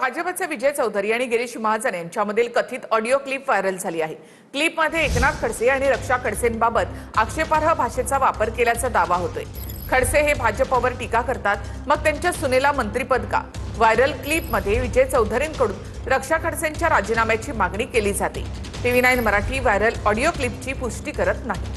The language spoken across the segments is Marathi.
भाजपचे विजय चौधरी आणि गिरीश महाजन यांच्यामधील कथित ऑडिओ क्लिप व्हायरल झाली आहे। क्लिपमध्ये एकनाथ खडसे आणि रक्षा खडसेंबाबत आक्षेपार्ह भाषेचा वापर केल्याचा दावा होतोय। खडसे हे भाजपवर टीका करतात, मग त्यांच्या सुनेला मंत्रिपद का? व्हायरल क्लिपमध्ये विजय चौधरींकडून रक्षा खडसेंच्या राजीनाम्याची मागणी केली जाते। TV9 मराठी व्हायरल ऑडिओ क्लिपची पुष्टी करत नाही।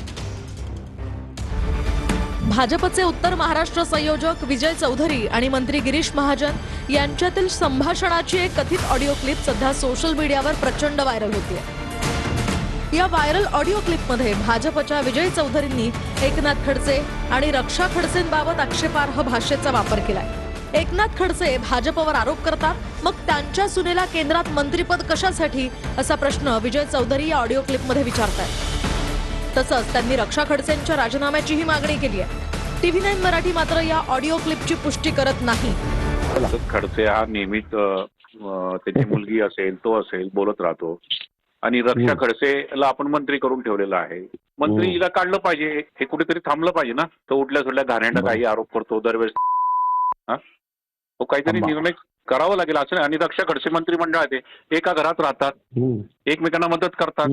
भाजपचे उत्तर महाराष्ट्र संयोजक विजय चौधरी आणि मंत्री गिरीश महाजन यांच्यातील संभाषणाची एक कथित ऑडिओ क्लिप सध्या सोशल मीडियावर प्रचंड व्हायरल होतीये। या व्हायरल ऑडिओ क्लिपमध्ये भाजपच्या विजय चौधरींनी एकनाथ खडसे आणि रक्षा खडसेंबाबत आक्षेपार्ह भाषेचा वापर केलाय। एकनाथ खडसे भाजपवर आरोप करतात, मग त्यांच्या सुनेला केंद्रात मंत्रिपद कशासाठी असा प्रश्न विजय चौधरी या ऑडिओ क्लिपमध्ये विचारतायत। तसंच त्यांनी रक्षा खडसेंच्या राजीनाम्याचीही मागणी केली आहे। TV9 मराठी मात्र या ऑडिओ क्लिपची पुष्टी करत नाही। खडसे हा नेहमीच त्याची मुलगी असेल तो असेल बोलत राहतो आणि रक्षा खडसेला आपण मंत्री करून ठेवलेला आहे। मंत्रीला काढलं पाहिजे, हे कुठेतरी थांबलं पाहिजे ना। तो उठल्या सुटल्या घाणेरडा काही आरोप करतो दरवेळेस। तो काहीतरी निर्णय करावा लागेल असं नाही। आणि रक्षा खडसे मंत्रिमंडळात एका घरात राहतात, एकमेकांना मदत करतात।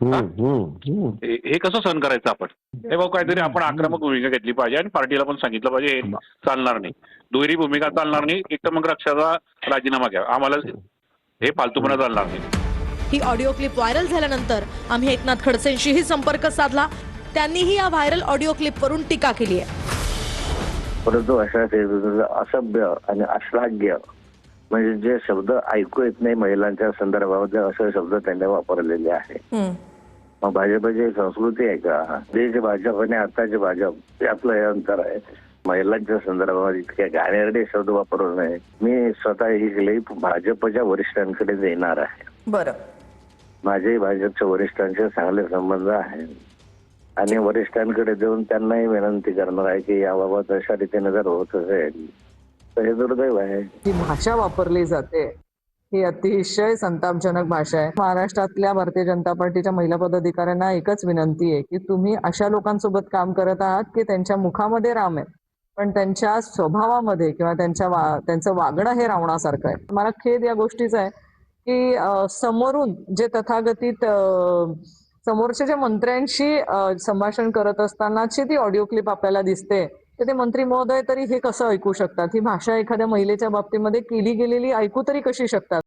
हे कसं सहन करायचं आपण? हे भाऊ काहीतरी आपण आक्रमक भूमिका घेतली पाहिजे आणि पार्टीला पण सांगितलं पाहिजे हे चालणार नाही, दुहेरी भूमिका चालणार नाही। एक तर मग रक्षाचा राजीनामा घ्या, आम्हाला हे फालतूपणा चालणार नाही। ही ऑडिओ क्लिप व्हायरल झाल्यानंतर आम्ही एकनाथ खडसेंशीही संपर्क साधला। त्यांनीही या व्हायरल ऑडिओ क्लिपवरून टीका केली आहे। परंतु अशा असभ्य आणि अश्लाघ्य म्हणजे जे शब्द ऐकू येत नाही महिलांच्या संदर्भामध्ये असे शब्द त्यांनी वापरलेले आहे। मग भाजपची संस्कृती आहे का? जे भाजप आणि आताचे भाजप यातलं हे अंतर आहे। महिलांच्या संदर्भात इतके घाणेरडे शब्द वापरू नये। मी स्वतः ही क्लिप भाजपच्या वरिष्ठांकडे देणार आहे। बरं, माझे भाजपच्या वरिष्ठांचे चांगले संबंध आहेत आणि वरिष्ठांकडे देऊन त्यांनाही विनंती करणार आहे की याबाबत अशा रीतीने जर होत असेल तर हे दुर्दैव आहे। जी भाषा वापरली जाते ही अतिशय संतापजनक भाषा आहे। महाराष्ट्रातल्या भारतीय जनता पार्टीच्या महिला पदाधिकाऱ्यांना एकच विनंती आहे की तुम्ही अशा लोकांसोबत काम करत आहात की त्यांच्या मुखामध्ये राम आहे, पण त्यांच्या स्वभावामध्ये किंवा त्यांचं वागणं हे रावणासारखं आहे। मला खेद या गोष्टीचा आहे की समोरून जे तथागतित समोरच्या ज्या मंत्र्यांशी संभाषण करत असतानाची ती ऑडिओ क्लिप आपल्याला दिसते, तर ते मंत्री महोदय तरी हे कसं ऐकू शकतात? ही भाषा एखाद्या महिलेच्या बाबतीमध्ये केली गेलेली ऐकू तरी कशी शकतात?